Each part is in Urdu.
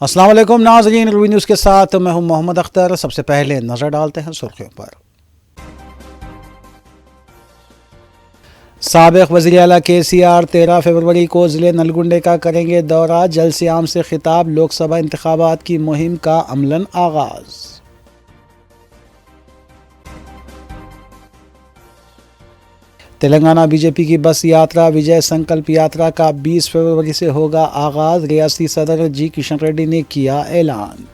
السلام علیکم ناظرین، روی نیوز کے ساتھ میں ہوں محمد اختر۔ سب سے پہلے نظر ڈالتے ہیں سرخیوں پر۔ سابق وزیر اعلیٰ KCR 13 فروری کو ضلع نلگنڈے کا کریں گے دورہ، جلسہ عام سے خطاب۔ لوک سبھا انتخابات کی مہم کا عملاً آغاز۔ تلنگانہ BJP کی بس یاترا وجے سنکلپ یاترا کا 20 فروری سے ہوگا آغاز۔ ریاستی صدر G کشن ریڈی نے کیا اعلان۔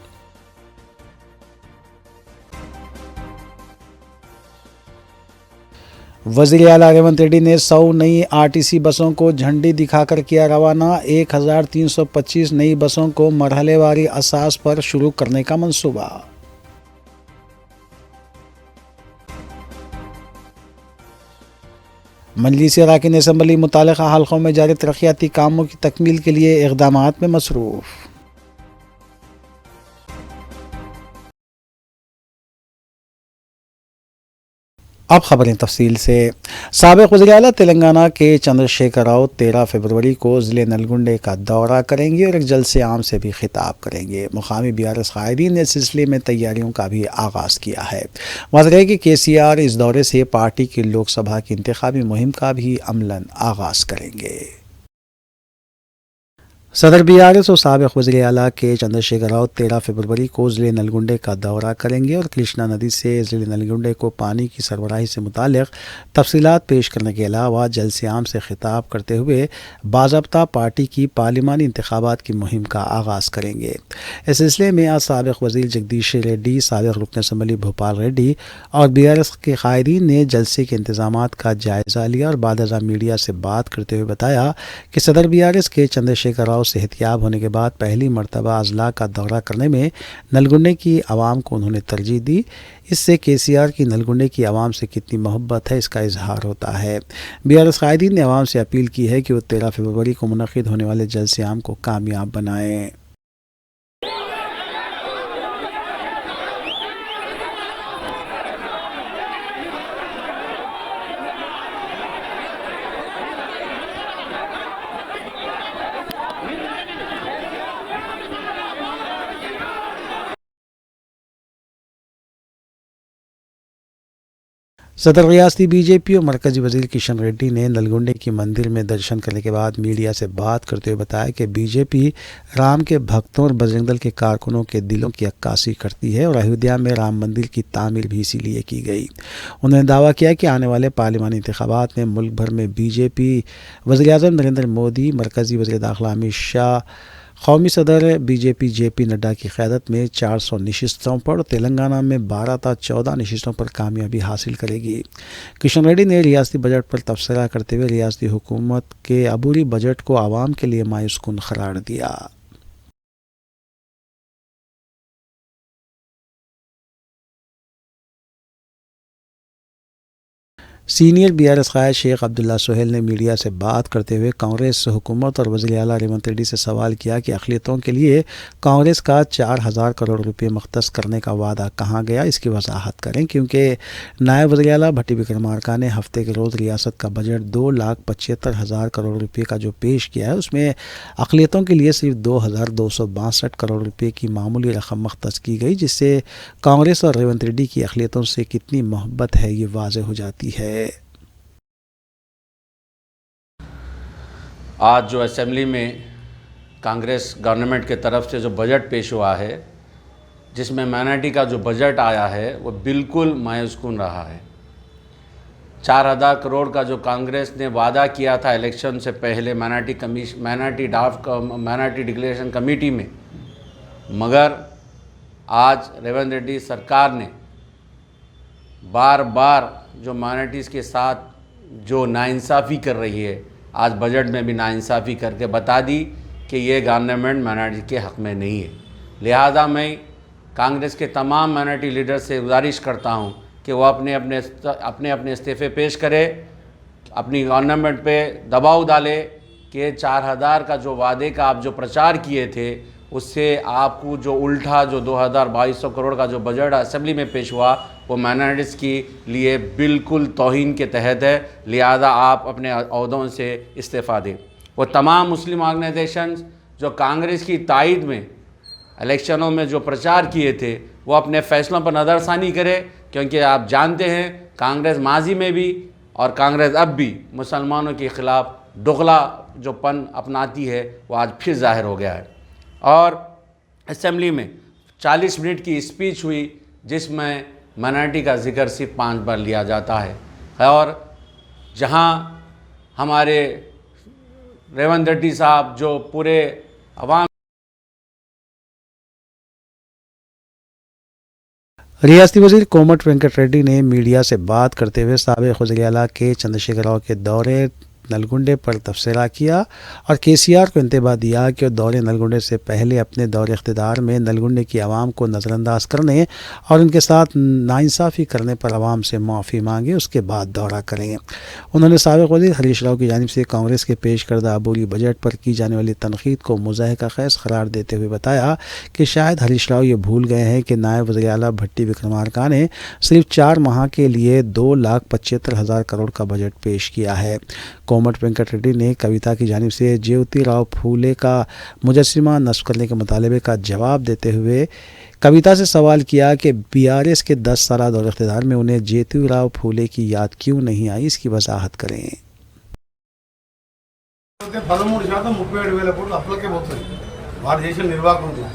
وزیر اعلیٰ ریونت ریڈی نے 100 نئی RTC بسوں کو جھنڈی دکھا کر کیا روانہ۔ 1325 نئی بسوں کو مرحلے واری اساس پر شروع کرنے کا منصوبہ۔ مجلس اراکین اسمبلی متعلقہ حلقوں میں جاری ترقیاتی کاموں کی تکمیل کے لیے اقدامات میں مصروف۔ اب خبریں تفصیل سے۔ سابق وزیر اعلیٰ تلنگانہ کے چندر شیکھر راؤ 13 فروری کو ضلع نلگنڈے کا دورہ کریں گے اور ایک جلسے عام سے بھی خطاب کریں گے۔ مقامی BRS قائدین نے اس سلسلے میں تیاریوں کا بھی آغاز کیا ہے۔ واضح ہے کہ KCR اس دورے سے پارٹی کی لوک سبھا کی انتخابی مہم کا بھی عملاً آغاز کریں گے۔ صدر BRS اور سابق وزیر اعلیٰ کے چندر شیکھر راؤ 13 فروری کو ضلع نلگنڈے کا دورہ کریں گے اور کرشنا ندی سے ضلع نلگنڈے کو پانی کی سربراہی سے متعلق تفصیلات پیش کرنے کے علاوہ جلسہ عام سے خطاب کرتے ہوئے باضابطہ پارٹی کی پارلیمانی انتخابات کی مہم کا آغاز کریں گے۔ اس سلسلے میں آج سابق وزیر جگدیش ریڈی، سابق رکن اسمبلی بھوپال ریڈی اور BRS کے قائدین نے جلسے کے انتظامات کا جائزہ لیا اور بعد ازاں میڈیا سے بات کرتے ہوئے بتایا کہ صدر BRS کے چندر شیکھر راؤ صحتیاب ہونے کے بعد پہلی مرتبہ اضلاع کا دورہ کرنے میں نلگنڈے کی عوام کو انہوں نے ترجیح دی۔ اس سے KCR کی نلگنڈے کی عوام سے کتنی محبت ہے اس کا اظہار ہوتا ہے۔ BRS قائدین نے عوام سے اپیل کی ہے کہ وہ 13 فروری کو منعقد ہونے والے جلسے عام کو کامیاب بنائیں۔ صدر ریاستی BJP اور مرکزی وزیر کشن ریڈی نے نلگنڈے کی مندر میں درشن کرنے کے بعد میڈیا سے بات کرتے ہوئے بتایا کہ BJP رام کے بھکتوں اور بجرنگ دل کے کارکنوں کے دلوں کی عکاسی کرتی ہے اور ایودھیا میں رام مندر کی تعمیر بھی اسی لیے کی گئی۔ انہوں نے دعویٰ کیا کہ آنے والے پارلیمانی انتخابات میں ملک بھر میں BJP وزیر اعظم نریندر مودی، مرکزی وزیر داخلہ امت شاہ، قومی صدر BJP JP نڈا کی قیادت میں 400 نشستوں پر اور تلنگانہ میں 12 تا 14 نشستوں پر کامیابی حاصل کرے گی۔ کشن ریڈی نے ریاستی بجٹ پر تبصرہ کرتے ہوئے ریاستی حکومت کے عبوری بجٹ کو عوام کے لیے مایوس کن قرار دیا۔ سینئر BRS قائد شیخ عبداللہ سہیل نے میڈیا سے بات کرتے ہوئے کانگریس حکومت اور وزیر اعلیٰ ریونت ریڈی سے سوال کیا کہ اقلیتوں کے لیے کانگریس کا 4000 کروڑ روپے مختص کرنے کا وعدہ کہاں گیا، اس کی وضاحت کریں، کیونکہ نائب وزیر اعلیٰ بھٹی وکرمارکا نے ہفتے کے روز ریاست کا بجٹ 2,75,000 کروڑ روپے کا جو پیش کیا ہے اس میں اقلیتوں کے لیے صرف 2,262 کروڑ روپے کی معمولی رقم مختص کی گئی، جس سے کانگریس اور ریونت ریڈی کی اقلیتوں سے کتنی محبت ہے یہ واضح ہو جاتی ہے۔ آج جو اسمبلی میں کانگریس گورنمنٹ کے طرف سے جو بجٹ پیش ہوا ہے، جس میں مائنارٹی کا جو بجٹ آیا ہے وہ بالکل مایوس کن رہا ہے۔ 4,000 کروڑ کا جو کانگریس نے وعدہ کیا تھا الیکشن سے پہلے مائنارٹی ڈکلیریشن کمیٹی میں، مگر آج ریونت ریڈی سرکار نے بار بار جو مائنارٹیز کے ساتھ جو ناانصافی کر رہی ہے، آج بجٹ میں بھی ناانصافی کر کے بتا دی کہ یہ گورنمنٹ مائنارٹی کے حق میں نہیں ہے۔ لہذا میں کانگریس کے تمام مائنارٹی لیڈر سے گزارش کرتا ہوں کہ وہ اپنے استعفے پیش کرے، اپنی گورنمنٹ پہ دباؤ ڈالے کہ 4,000 کا جو وعدے کا آپ جو پرچار کیے تھے اس سے آپ کو جو الٹا جو 2,200 کروڑ کا جو بجٹ اسمبلی میں پیش ہوا وہ مائنارٹیز کے لیے بالکل توہین کے تحت ہے۔ لہذا آپ اپنے عہدوں سے استعفیٰ دیں۔ وہ تمام مسلم آرگنائزیشنز جو کانگریس کی تائید میں الیکشنوں میں جو پرچار کیے تھے وہ اپنے فیصلوں پر نظر ثانی کرے، کیونکہ آپ جانتے ہیں کانگریس ماضی میں بھی اور کانگریس اب بھی مسلمانوں کے خلاف دغلا جو پن اپناتی ہے وہ آج پھر ظاہر ہو گیا ہے۔ اور اسمبلی میں 40 منٹ کی اسپیچ ہوئی جس میں مائنارٹی کا ذکر صرف 5 بار لیا جاتا ہے، اور جہاں ہمارے ریونت ریڈی صاحب جو پورے عوام ریاستی وزیر کومٹ وینکٹ ریڈی نے میڈیا سے بات کرتے ہوئے سابق وزیر اعلیٰ کے چندرشیکھر راؤ کے دورے نلگنڈے پر تبصرہ کیا اور کے سی آر کو انتباہ دیا کہ وہ دورے نلگنڈے سے پہلے اپنے دور اقتدار میں نلگنڈے کی عوام کو نظر انداز کرنے اور ان کے ساتھ ناانصافی کرنے پر عوام سے معافی مانگے، اس کے بعد دورہ کریں۔ انہوں نے سابق وزیر ہریش راؤ کی جانب سے کانگریس کے پیش کردہ عبوری بجٹ پر کی جانے والی تنقید کو مضحکہ خیز قرار دیتے ہوئے بتایا کہ شاید ہریش راؤ یہ بھول گئے ہیں کہ نائب وزیر اعلیٰ بھٹی وکرمارکا نے صرف 4 ماہ کے لیے 2,75,000 کروڑ کا بجٹ پیش کیا ہے۔ کومٹ وینکٹ ریڈی نے کویتا کی جانب سے جیوتی راؤ پھولے کا مجسمہ نصب کرنے کے مطالبے کا جواب دیتے ہوئے کویتا سے سوال کیا کہ بی آر ایس کے 10 سالہ دور اقتدار میں انہیں جیوتی راؤ پھولے کی یاد کیوں نہیں آئی، اس کی وضاحت کریں۔ 13% 37,000 కోట్లు అప్పులకే పోతుంది వారు చేసిన నిర్వాహకంతో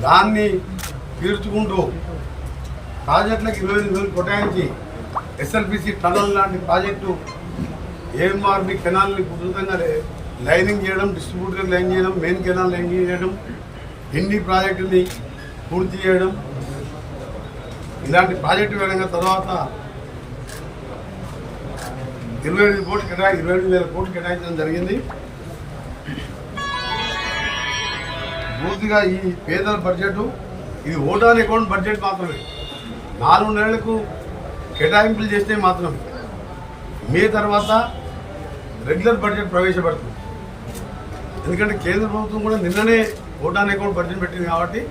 దాన్ని తీర్చుకుంటూ ప్రాజెక్టులకు 25,000 కేటాయించి ఎస్ఎల్పిసి టనల్ లాంటి ప్రాజెక్టు ఏఎంఆర్బి కెనాల్ని ఉధృతంగా లైనింగ్ చేయడం, డిస్ట్రిబ్యూటర్ లైన్ చేయడం, మెయిన్ కెనాల్ లైన్ చేయడం, హిందీ ప్రాజెక్టుని పూర్తి చేయడం, ఇలాంటి ప్రాజెక్టు వేయడంగా తర్వాత 25,000 కోట్లు కేటాయించడం జరిగింది। పూర్తిగా ఈ పేదల బడ్జెట్ ఇది ఓటాన్ అకౌంట్ బడ్జెట్ మాత్రమే, 4 నెలలకు కేటాయింపులు చేస్తే మాత్రమే మే తర్వాత రెగ్యులర్ బడ్జెట్ ప్రవేశపెడుతుంది। ఎందుకంటే కేంద్ర ప్రభుత్వం కూడా నిన్ననే ఓటాన్ అకౌంట్ బడ్జెట్ పెట్టింది కాబట్టి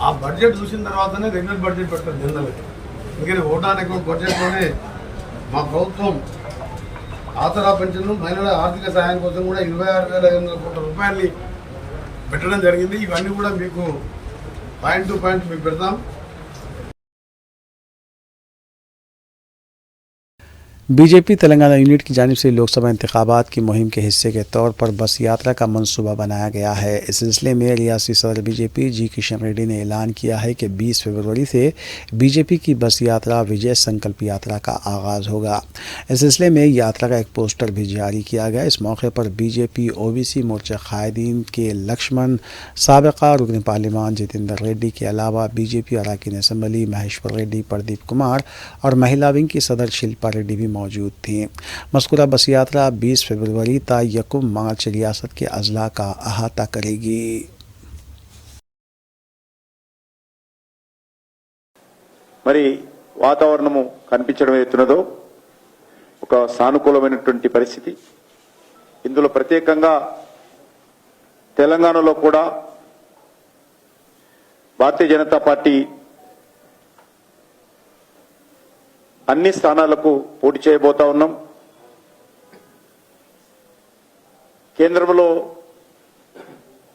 ఆ బడ్జెట్ చూసిన తర్వాతనే రెగ్యులర్ బడ్జెట్ పెడతారు జనరల్గా। ఎందుకంటే ఓటాన్ అకౌంట్ బడ్జెట్లోనే మా ప్రభుత్వం ఆసరా పెన్షన్, మహిళల ఆర్థిక సహాయం కోసం కూడా 26,500 కోట్ల రూపాయలని పెట్టడం జరిగింది। ఇవన్నీ కూడా మీకు పాయింట్ టు పాయింట్ మీకు పెడతాం। بی جے پی تلنگانہ یونٹ کی جانب سے لوک سبھا انتخابات کی مہم کے حصے کے طور پر بس یاترا کا منصوبہ بنایا گیا ہے۔ اس سلسلے میں ریاستی صدر بی جے پی جی کشن ریڈی نے اعلان کیا ہے کہ 20 فروری سے بی جے پی کی بس یاترا وجے سنکلپ یاترا کا آغاز ہوگا۔ اس سلسلے میں یاترا کا ایک پوسٹر بھی جاری کیا گیا۔ اس موقع پر بی جے پی او بی سی مورچہ قائدین کے لکشمن، سابقہ رکن پارلیمان جتیندر ریڈی کے علاوہ بی جے پی اراکین اسمبلی مہیشور ریڈی، پردیپ کمار اور مہیلا ونگ کی صدر شلپا ریڈی بھی موجود تھیں۔ مذکورہ بس یاترا 20 فروری تا 1 مارچ ریاست کے اضلاع کا احاطہ کرے گی۔ మరి వాతావరణము కనిపించడం ఏతున్నదో ఒక సానుకూలమైనటువంటి పరిస్థితి। ఇందులో ప్రత్యేకంగా తెలంగాణలో కూడా భారతీయ జనతా పార్టీ అన్ని స్థానాలకు పోటీ చేయబోతా ఉన్నాం। కేంద్రంలో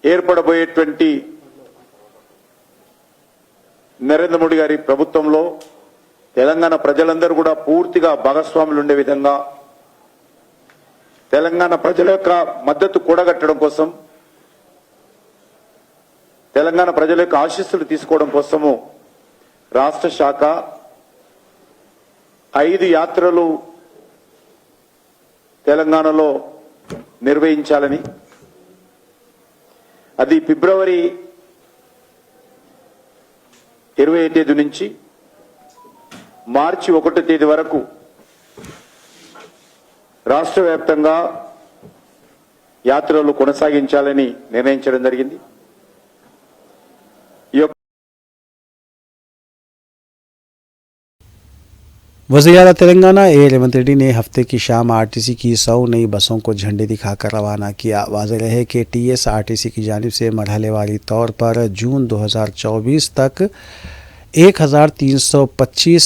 ఏర్పడబోయేటువంటి నరేంద్ర మోడీ గారి ప్రభుత్వంలో తెలంగాణ ప్రజలందరూ కూడా పూర్తిగా భాగస్వాములు ఉండే విధంగా తెలంగాణ ప్రజల యొక్క మద్దతు కూడగట్టడం కోసం, తెలంగాణ ప్రజల యొక్క ఆశీస్సులు తీసుకోవడం కోసము రాష్ట్ర శాఖ 5 యాత్రలు తెలంగాణలో నిర్వహించాలని, అది ఫిబ్రవరి 20వ తేదీ నుంచి మార్చి 1వ తేదీ వరకు రాష్ట్ర వ్యాప్తంగా యాత్రలు కొనసాగించాలని నిర్ణయించడం జరిగింది। وزیر اعلیٰ تلنگانہ اے ریونت ریڈی نے ہفتے کی شام آر ٹی سی کی 100 نئی بسوں کو جھنڈے دکھا کر روانہ کیا۔ واضح رہے کہ T S R T C کی جانب سے مرحلے واری طور پر جون 2024 تک 1325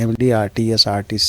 MD RTS RTC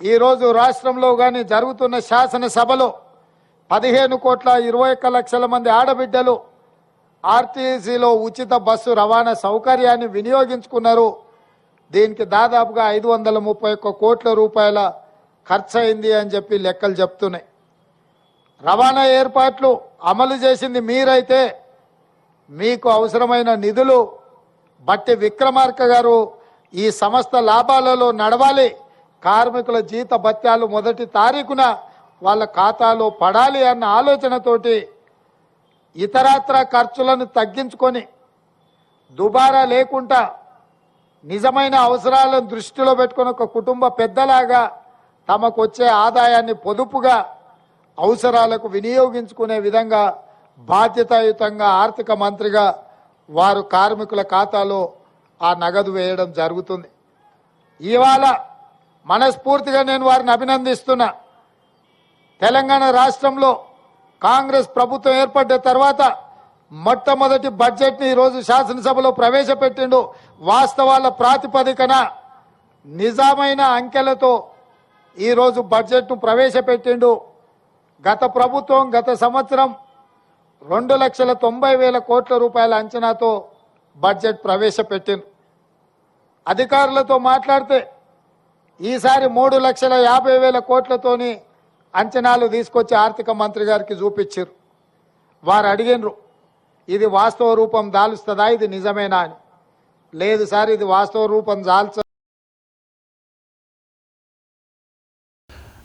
ఈరోజు రాష్ట్రంలో కానీ జరుగుతున్న శాసనసభలో 15,21,00,000 మంది ఆడబిడ్డలు ఆర్టీసీలో ఉచిత బస్సు రవాణా సౌకర్యాన్ని వినియోగించుకున్నారు. దీనికి దాదాపుగా 531 కోట్ల రూపాయల ఖర్చు అయింది అని చెప్పి లెక్కలు చెప్తున్నాయి. రవాణా ఏర్పాట్లు అమలు చేసింది మీరైతే మీకు అవసరమైన నిధులు బట్టి విక్రమార్క గారు ఈ సంస్థ లాభాలలో నడవాలి, కార్మికుల జీత భత్యాలు 1వ తారీఖున వాళ్ళ ఖాతాలో పడాలి అన్న ఆలోచనతోటి ఇతరత్ర ఖర్చులను తగ్గించుకొని దుబారా లేకుండా నిజమైన అవసరాలను దృష్టిలో పెట్టుకొని ఒక కుటుంబ పెద్దలాగా తమకు వచ్చే ఆదాయాన్ని పొదుపుగా అవసరాలకు వినియోగించుకునే విధంగా బాధ్యతాయుతంగా ఆర్థిక మంత్రిగా వారు కార్మికుల ఖాతాలో ఆ నగదు వేయడం జరుగుతుంది. ఇవాళ మనస్ఫూర్తిగా నేను వారిని అభినందిస్తున్నా. తెలంగాణ రాష్ట్రంలో కాంగ్రెస్ ప్రభుత్వం ఏర్పడ్డ తర్వాత మొట్టమొదటి బడ్జెట్ని ఈరోజు శాసనసభలో ప్రవేశపెట్టిండు. వాస్తవాల ప్రాతిపదికన నిజమైన అంకెలతో ఈరోజు బడ్జెట్ను ప్రవేశపెట్టిండు. గత ప్రభుత్వం గత సంవత్సరం 2,90,000 కోట్ల రూపాయల అంచనాతో బడ్జెట్ ప్రవేశపెట్టిండు. అధికారులతో మాట్లాడితే ఈసారి 3,50,000 కోట్లతోని అంచనాలు తీసుకొచ్చి ఆర్థిక మంత్రి గారికి చూపించారు. వారు అడిగినరు, ఇది వాస్తవ రూపం దాలుస్తుందా, ఇది నిజమేనా అని. లేదు సార్, ఇది వాస్తవ రూపం దాల్చ.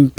MP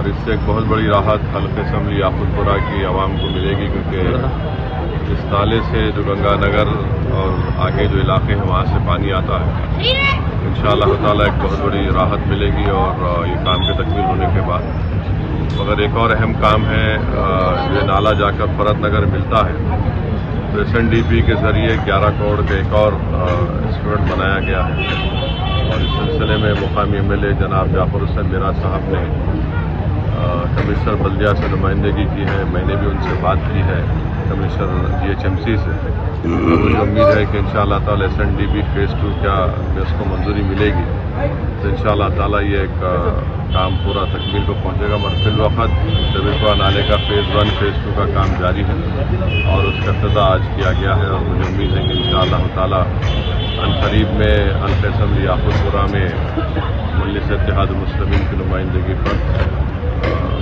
اور اس سے ایک بہت بڑی راحت حلقہ اسمبلی یاقوتپورہ کی عوام کو ملے گی، کیونکہ اس نالے سے جو گنگا نگر اور آگے جو علاقے ہیں وہاں سے پانی آتا ہے، انشاءاللہ تعالیٰ ایک بہت بڑی راحت ملے گی اور یہ کام کے تکمیل ہونے کے بعد۔ مگر ایک اور اہم کام ہے، یہ نالا جا کر فرت نگر ملتا ہے، تو ایس این ڈی پی کے ذریعے 11 کروڑ کا ایک اور اسٹوڈنٹ بنایا گیا ہے، اور اس سلسلے میں مقامی ایم ایل اے جناب جعفر حسین میرات صاحب نے کمشنر بلدیہ سے نمائندگی کی ہے، میں نے بھی ان سے بات کی ہے commissioner G H M C سے۔ مجھے امید ہے کہ انشاءاللہ تعالی S N D P phase 2 کیا اس کو منظوری ملے گی تو انشاءاللہ تعالی یہ ایک کام پورا تکمیل کو پہنچے گا۔ مگر فی الوقت ڈبلپورہ نالے کا فیز 1 فیز 2 کا کام جاری ہے اور اس کا افتتاح آج کیا گیا ہے، اور مجھے امید ہے کہ انشاءاللہ تعالی عنقریب میں حلقہ اسمبلی یاقوتپورہ میں مجلس اتحاد المسلمین کی نمائندگی پر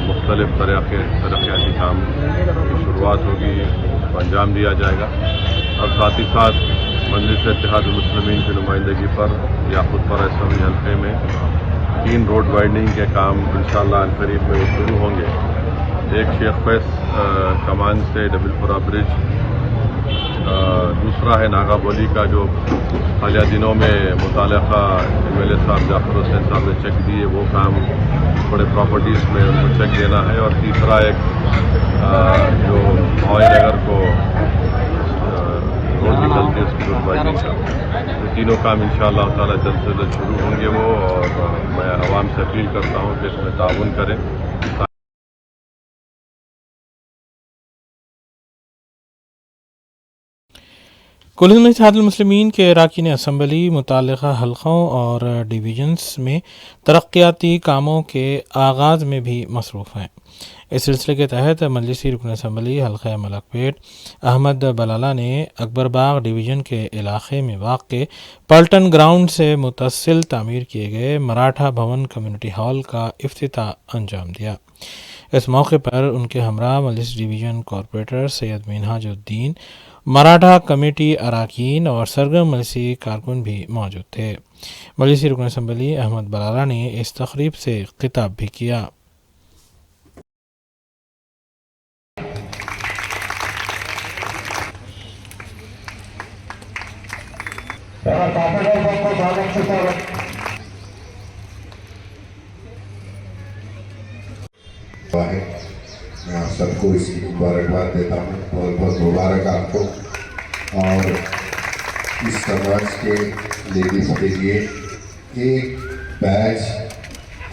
مختلف ترقیاتی کام کی شروعات ہوگی، اس کو انجام دیا جائے گا، اور ساتھ ہی ساتھ مجلس اتحاد المسلمین کی نمائندگی پر یاقوتپورہ اسمبلی حلقے میں 3 روڈ وائڈنگ کے کام انشاءاللہ عنقریب میں شروع ہوں گے۔ ایک شیخ فیض کمان سے ڈبلپورہ برج، دوسرا ہے ناگا بولی کا جو حالیہ دنوں میں متعلقہ ایم ایل اے صاحب جعفر حسین صاحب نے چیک دیے، وہ کام بڑے پراپرٹیز میں ان کو چیک دینا ہے، اور تیسرا ایک جو بھائی نگر کو روڈ نکلتی ہے اس کی روڈ وائڈنگ کا، یہ تینوں کام انشاءاللہ تعالی جلد سے جلد شروع ہوں گے وہ، اور میں عوام سے اپیل کرتا ہوں کہ اس میں تعاون کریں۔ کل اتحاد المسلمین کے اراکین اسمبلی متعلقہ حلقوں اور ڈویژنز میں ترقیاتی کاموں کے آغاز میں بھی مصروف ہیں۔ اس سلسلے کے تحت مجلسی رکن اسمبلی حلقہ ملک پیٹ احمد بلالہ نے اکبر باغ ڈویژن کے علاقے میں واقع پلٹن گراؤنڈ سے متصل تعمیر کیے گئے مراٹھا بھون کمیونٹی ہال کا افتتاح انجام دیا۔ اس موقع پر ان کے ہمراہ مجلس ڈویژن کارپوریٹر سید منہاج الدین، مراٹھا کمیٹی اراکین اور سرگرم مجلسی کارکن بھی موجود تھے۔ مجلسی رکن اسمبلی احمد بلالہ نے اس تقریب سے خطاب بھی کیا۔ میں آپ سب کو اس کی مبارکباد دیتا ہوں، بہت بہت مبارک آپ کو، اور اس سماج کے لیڈیز کے لیے ایک بیچ،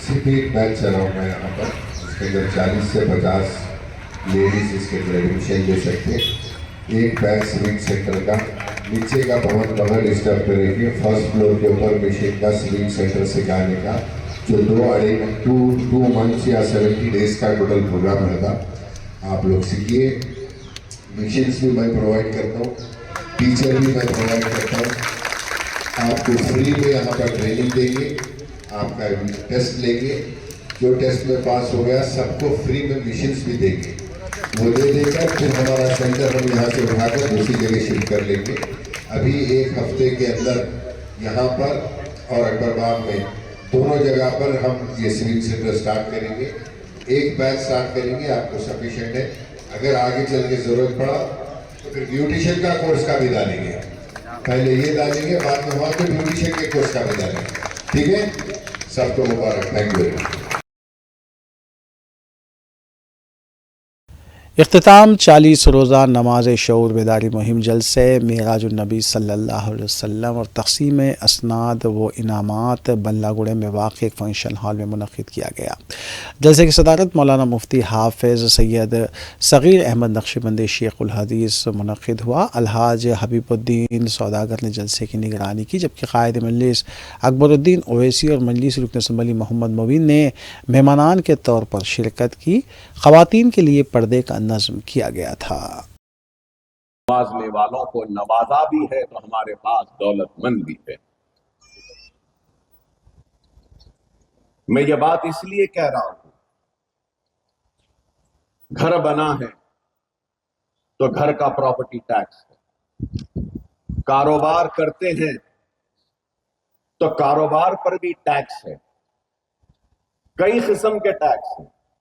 صرف ایک بیچ چلاؤں میں یہاں پر، اس کے اندر 40 سے 50 لیڈیز اس کے اندر ایڈمیشن لے سکتے۔ ایک بیچ سوئنگ سینٹر کا، نیچے کا بھون بغیر ڈسٹرب کرے گی، فرسٹ فلور کے اوپر مشین کا سوئنگ سینٹر سکھانے کا، جو 2 منتھ یا 70 ڈیز کا ٹوٹل پروگرام رہتا۔ آپ لوگ سیکھیے، مشینس بھی میں پرووائڈ کرتا ہوں، ٹیچر بھی میں پرووائڈ کرتا ہوں، آپ کو فری میں یہاں پر ٹریننگ دیں گے، آپ کا ٹیسٹ لیں گے، جو ٹیسٹ میں پاس ہو گیا سب کو فری میں مشینس بھی دیں گے، وہ دے کر پھر ہمارا سینٹر ہم یہاں سے اٹھا کر دوسری جگہ شفٹ کر لیں گے۔ ابھی ایک ہفتے کے اندر یہاں پر اور اکبر باغ میں دونوں جگہ پر ہم یہ سوئنگ سینٹر سٹارٹ کریں گے۔ ایک بیچ سٹارٹ کریں گے، آپ کو سفیشینٹ ہے، اگر آگے چل کے ضرورت پڑا تو پھر بیوٹیشن کا کورس کا بھی ڈالیں گے، پہلے یہ ڈالیں گے، بعد میں وہاں پہ بیوٹیشن کے کورس کا بھی ڈالیں گے، ٹھیک ہے؟ سب کو مبارک، تھینک یو۔ اختتام 40 روزہ نماز شعور بیداری مہم جلسے معراج النبی صلی اللہ علیہ وسلم اور تقسیم اسناد و انعامات بنلا گڑے میں واقع ایک فنکشن ہال میں منعقد کیا گیا۔ جلسے کی صدارت مولانا مفتی حافظ سید صغیر احمد نقشبندی شیخ الحدیث منعقد ہوا۔ الحاج حبیب الدین سوداگر نے جلسے کی نگرانی کی، جبکہ قائد مجلس اکبر الدین اویسی اور مجلس رکن اسمبلی محمد مبین نے مہمانان کے طور پر شرکت کی۔ خواتین کے لیے پردے کا نظم کیا گیا تھا۔ نوازنے والوں کو نوازا بھی ہے تو ہمارے پاس دولت مند بھی ہے۔ میں یہ بات اس لیے کہہ رہا ہوں، گھر بنا ہے تو گھر کا پراپرٹی ٹیکس ہے، کاروبار کرتے ہیں تو کاروبار پر بھی ٹیکس ہے، کئی قسم کے ٹیکس ہیں۔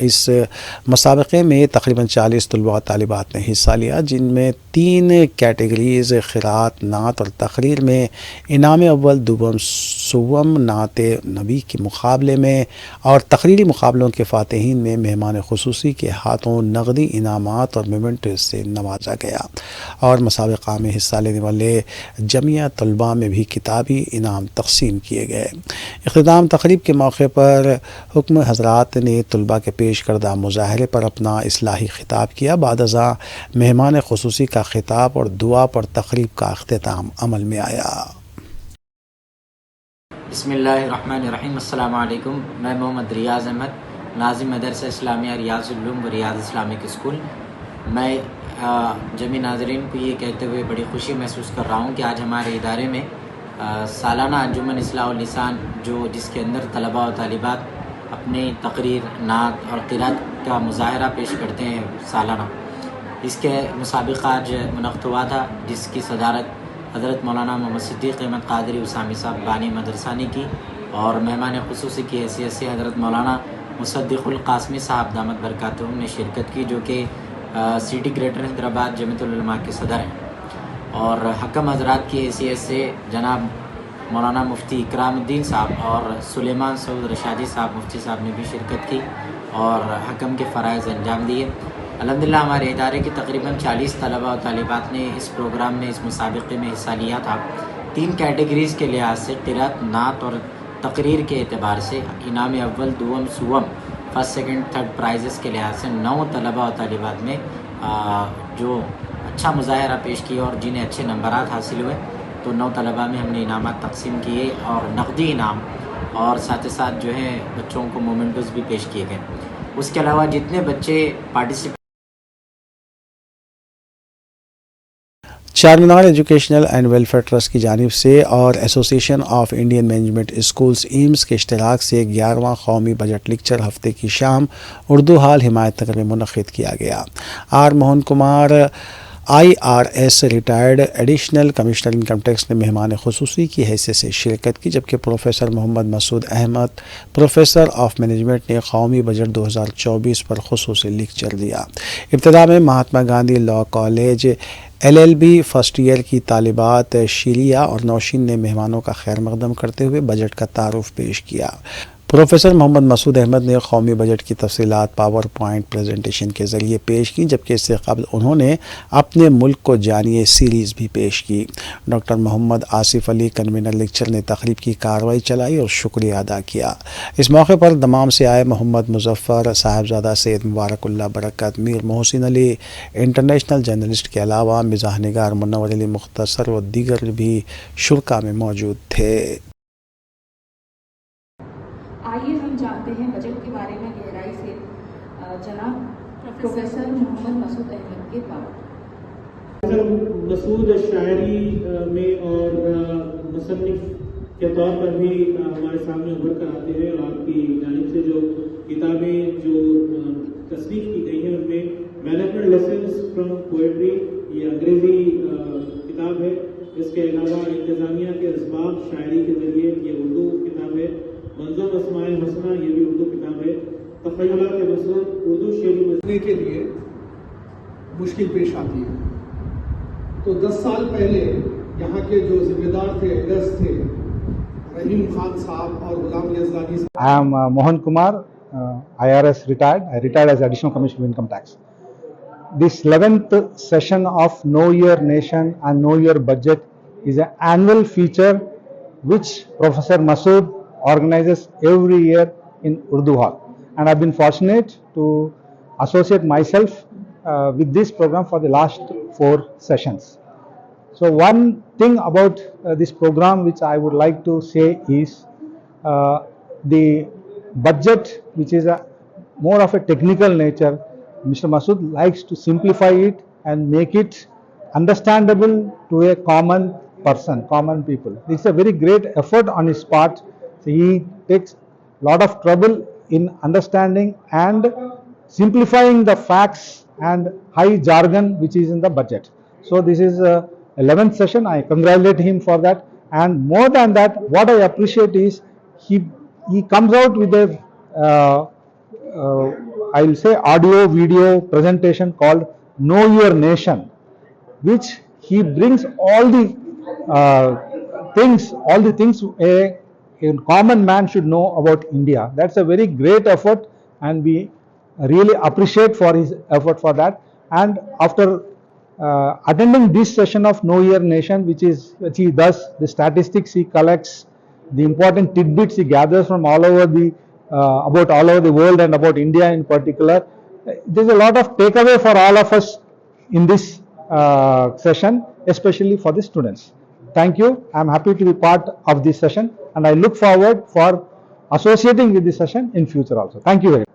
اس مسابقے میں تقریباً 40 طلباء و طالبات نے حصہ لیا، جن میں 3 کیٹیگریز قرات، نعت اور تقریر میں انعام اول، دوم، سوم نعت نبی کے مقابلے میں اور تقریری مقابلوں کے فاتحین میں مہمان خصوصی کے ہاتھوں نقدی انعامات اور میمنٹو سے نوازا گیا، اور مسابقہ میں حصہ لینے والے جمعیہ طلباء میں بھی کتابی انعام تقسیم کیے گئے۔ اختتام تقریب کے موقع پر حکم حضرات نے طلباء کے پیش کردہ مظاہرے پر اپنا اصلاحی خطاب کیا۔ بعد ازاں مہمان خصوصی کا خطاب اور دعا پر تقریب کا اختتام عمل میں آیا۔ بسم اللہ الرحمن الرحیم۔ السلام علیکم۔ میں محمد ریاض احمد، ناظم مدرسہ اسلامیہ ریاض العلوم و ریاض اسلامک اسکول۔ میں جمعی ناظرین کو یہ کہتے ہوئے بڑی خوشی محسوس کر رہا ہوں کہ آج ہمارے ادارے میں سالانہ انجمن اصلاح اللسان جس کے اندر طلباء و طالبات اپنی تقریر، نعت اور قرات کا مظاہرہ پیش کرتے ہیں سالانہ، اس کے مسابقہ آج منعقد ہوا تھا، جس کی صدارت حضرت مولانا محمد صدیق احمد قادری حسامی صاحب بانی مدرسہ نے کی، اور مہمان خصوصی کی حیثیت سے حضرت مولانا مصدق القاسمی صاحب دامت برکاتہم نے شرکت کی، جو کہ سی ٹی گریٹر حیدرآباد جمعیت العلماء کے صدر ہیں، اور حکم حضرات کی حیثیت سے جناب مولانا مفتی اکرام الدین صاحب اور سلیمان سعود رشادی صاحب مفتی صاحب نے بھی شرکت کی اور حکم کے فرائض انجام دیے۔ الحمدللہ ہمارے ادارے کی تقریباً 40 طلباء و طالبات نے اس پروگرام میں، اس مسابقے میں حصہ لیا تھا۔ 3 کیٹیگریز کے لحاظ سے قرات، نعت اور تقریر کے اعتبار سے انعام اول، دوم، سوم، فرسٹ، سیکنڈ، تھرڈ پرائزز کے لحاظ سے 9 طلباء و طالبات میں جو اچھا مظاہرہ پیش کیا اور جنہیں اچھے نمبرات حاصل ہوئے، تو 9 طلباء میں ہم نے انعامات تقسیم کیے اور نقدی انعام اور ساتھ ہی ساتھ جو ہے بچوں کو مومنٹوز بھی پیش کیے گئے۔ اس کے علاوہ جتنے بچے participate Charminar educational and welfare trust کی جانب سے اور association of Indian management schools AIMS کے اشتراک سے 11واں قومی بجٹ لیکچر ہفتے کی شام اردو ہال حمایت نگر میں منعقد کیا گیا۔ R Mohan Kumar IRS retired additional commissioner income tax نے مہمان خصوصی کی حیثیت سے شرکت کی، جبکہ professor Mohammed Masood Ahmed professor of management نے قومی بجٹ 2024 پر خصوصی لیکچر دیا۔ ابتدا میں Mahatma Gandhi law college LLB first year کی طالبات شیریا اور نوشین نے مہمانوں کا خیر مقدم کرتے ہوئے بجٹ کا تعارف پیش کیا۔ پروفیسر محمد مسعود احمد نے قومی بجٹ کی تفصیلات پاور پوائنٹ پریزنٹیشن کے ذریعے پیش کی، جبکہ اس سے قبل انہوں نے اپنے ملک کو جانیے سیریز بھی پیش کی۔ ڈاکٹر محمد آصف علی کنوینر لیکچر نے تقریب کی کارروائی چلائی اور شکریہ ادا کیا۔ اس موقع پر دمام سے آئے محمد مظفر، صاحبزادہ سید مبارک اللہ برکت، میر محسن علی انٹرنیشنل جرنلسٹ کے علاوہ مزاح نگار منور علی مختصر و دیگر بھی شرکا میں موجود تھے۔ آئیے ہم جانتے ہیں بجٹ کے بارے میں گہرائی سے جناب پروفیسر محمد مسعود احمد کے پاس۔ مسعود شاعری میں اور مصنف کے طور پر بھی ہمارے سامنے ابھر کر آتے ہیں، اور آپ کی جانب سے جو کتابیں جو تصنیف کی گئی ہیں ان میں مینجمنٹ لیسنز فرام پوئٹری، یہ انگریزی کتاب ہے۔ اس کے علاوہ انتظامیہ کے اسباب شاعری کے ذریعے، یہ اردو کتاب ہے۔ منظم اسماء حسنہ، یہ بھی اردو کتاب ہے۔ تخیلات مسعود اردو شعری بننے کے لیے مشکل پیش آتی ہے، تو 10 سال پہلے یہاں کے جو ذمہ دار تھے، ایڈرس تھے، رحیم خان صاحب اور غلام یزدانی صاحب۔ I am Mohan Kumar, IRS retired. I retired as Additional Commissioner of Income Tax. This 11th session of Know Your Nation and Know Your Budget is an annual feature which Professor Masood organizes every year in Urdu Hall, and I've been fortunate to associate myself with this program for the last 4 sessions. So one thing about this program which I would like to say is the budget, which is more of a technical nature. Mr. Masood likes to simplify it and make it understandable to a common person, common people. It's a very great effort on his part. So he takes a lot of trouble in understanding and simplifying the facts and high jargon which is in the budget. So this is 11th session. I congratulate him for that, And more than that, what I appreciate is he comes out with a I will say audio video presentation called Know Your Nation, which he brings all the things a common man should know about India. That's a very great effort, and we really appreciate for his effort for that. And after attending this session of Know Your Nation, which he does, the statistics he collects, the important tidbits he gathers from all over the about all over the world and about India in particular, there's a lot of takeaway for all of us in this session, especially for the students. Thank you. I'm happy to be part of this session, and I look forward for associating with this session in future also. Thank you very much.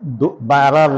12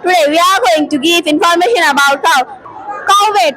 Today we are going to give information about cow weight,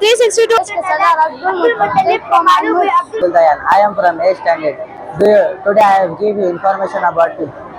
362। I am from 8th standard. Today I have give you information about it.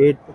8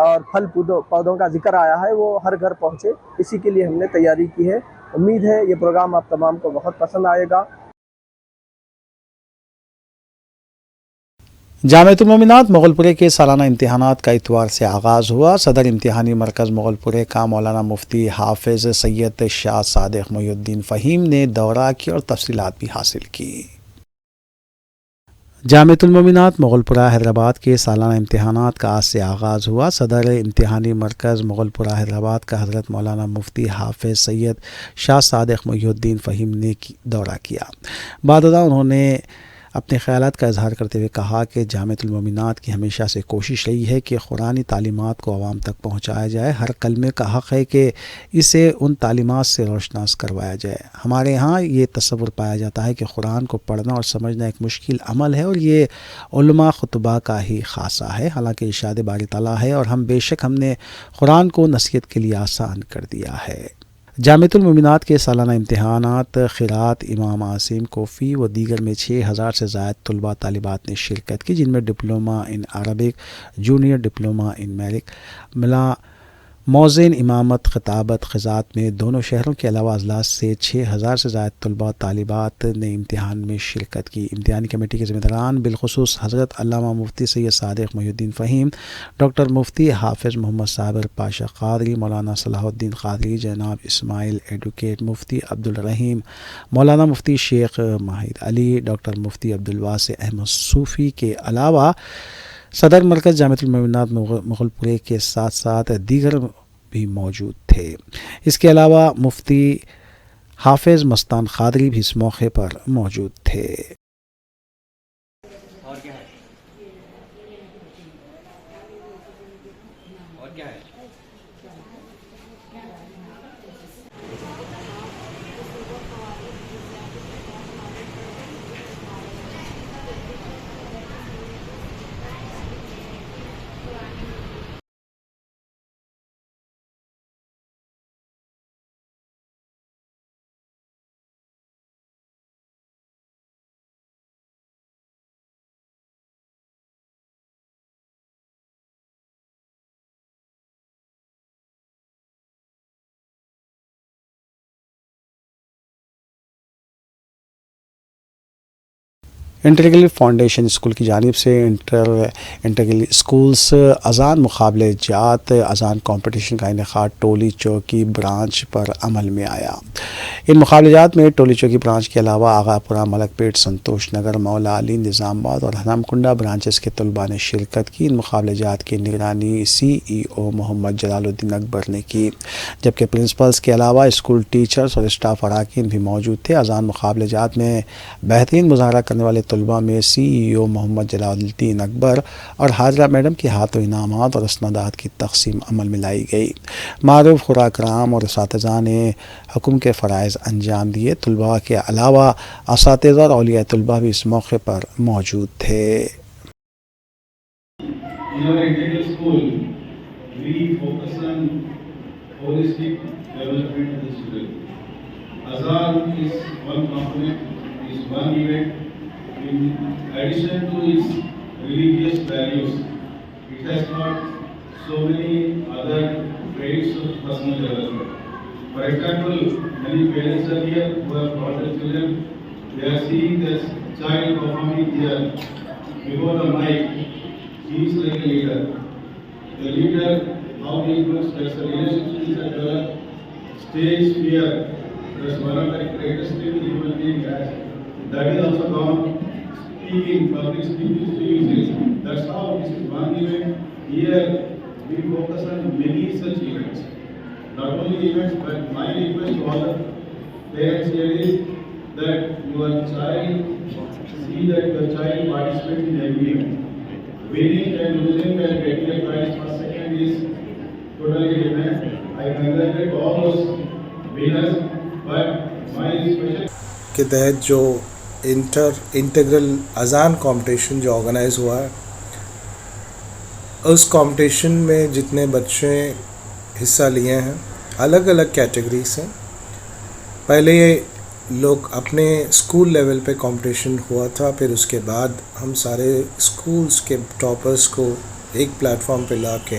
اور پھل پودوں کا ذکر آیا ہے وہ ہر گھر پہنچے، اسی کے لیے ہم نے تیاری کی ہے۔ امید ہے یہ پروگرام آپ تمام کو بہت پسند آئے گا۔ جامعۃ المومنات مغل کے سالانہ امتحانات کا اتوار سے آغاز ہوا۔ صدر امتحانی مرکز مغل کا مولانا مفتی حافظ سید شاہ صادق محی الدین فہیم نے دورہ کی اور تفصیلات بھی حاصل کی۔ جامعۃ المومنات مغل حیدرآباد کے سالانہ امتحانات کا آج سے آغاز ہوا۔ صدر امتحانی مرکز مغل حیدرآباد کا حضرت مولانا مفتی حافظ سید شاہ صادق محی الدین فہیم نے دورہ کیا۔ بعد ازاں انہوں نے اپنے خیالات کا اظہار کرتے ہوئے کہا کہ جامعۃ المومنات کی ہمیشہ سے کوشش رہی ہے کہ قرآنی تعلیمات کو عوام تک پہنچایا جائے۔ ہر کلمے کا حق ہے کہ اسے ان تعلیمات سے روشناس کروایا جائے۔ ہمارے ہاں یہ تصور پایا جاتا ہے کہ قرآن کو پڑھنا اور سمجھنا ایک مشکل عمل ہے اور یہ علماء خطبہ کا ہی خاصہ ہے، حالانکہ ارشاد باری تعالیٰ ہے اور ہم نے قرآن کو نصیحت کے لیے آسان کر دیا ہے۔ جامعۃ المومنات کے سالانہ امتحانات قرات امام عاصم کوفی و دیگر میں 6000 سے زائد طلباء طالبات نے شرکت کی، جن میں diploma in Arabic, junior diploma in میرک، موزن امامت خطابت قضات میں دونوں شہروں کے علاوہ اضلاع سے 6000 سے زائد طلباء طالبات نے امتحان میں شرکت کی۔ امتحانی کمیٹی کے ذمہ داران بالخصوص حضرت علامہ مفتی سید صادق محی الدین فہیم، ڈاکٹر مفتی حافظ محمد صابر پاشا قادری، مولانا صلاح الدین قادری، جناب اسماعیل ایڈوکیٹ، مفتی عبدالرحیم، مولانا مفتی شیخ ماہد علی، ڈاکٹر مفتی عبدالواسع احمد صوفی کے علاوہ صدر مرکز جامعۃ المومنات مغل کے ساتھ ساتھ دیگر بھی موجود تھے۔ اس کے علاوہ مفتی حافظ مستان قادری بھی اس موقع پر موجود تھے۔ انٹرگل فاؤنڈیشن اسکول کی جانب سے انٹرگل اسکولس اذان مقابلے جات اذان کمپٹیشن کا انعقاد ٹولی چوکی برانچ پر عمل میں آیا۔ ان مقابلے جات میں ٹولی چوکی برانچ کے علاوہ آغاپورہ، ملک پیٹ، سنتوش نگر، مولا علی، نظام آباد اور ہرم کنڈا برانچز کے طلباء نے شرکت کی۔ ان مقابلے جات کی نگرانی CEO محمد جلال الدین اکبر نے کی، جبکہ پرنسپلز کے علاوہ اسکول ٹیچرز اور اسٹاف اراکین بھی موجود تھے۔ اذان مقابلے جات میں بہترین مظاہرہ کرنے والے طلباء میں CEO محمد جلال الدین اکبر اور حاضرہ میڈم کے ہاتھوں انعامات اور اسنادات کی تقسیم عمل میں لائی گئی۔ معروف خوراک کرام اور اساتذہ نے حکم کے فرائض انجام دیے۔ طلباء کے علاوہ اساتذہ اور اولیاء طلباء بھی اس موقع پر موجود تھے۔ In addition to its religious values, it has got so many other traits of personal development. For example, many parents are here who have brought their children. They are seeing this child performing here before the mic. He is like a leader. The leader, how he looks, that's the relationships that develop. Stage fear, that's one of the greatest things human being has. That is also gone. Speaking, public speaking, that's how this is one event. Here we focus on many such events. Not only events, but my request to all the parents here is that your child, see that your child participates in every event. Winning and losing and getting a prize for second is totally different. I congratulate all those winners, but my special کے تحت جو انٹیگرل اذان کمپٹیشن جو آرگنائز ہوا ہے، اس کمپٹیشن میں جتنے بچے حصہ لیے ہیں الگ الگ کیٹیگریز ہیں۔ پہلے لوگ اپنے اسکول لیول پہ کمپٹیشن ہوا تھا، پھر اس کے بعد ہم سارے اسکولز کے ٹاپرز کو ایک پلیٹ فارم پہ لا کے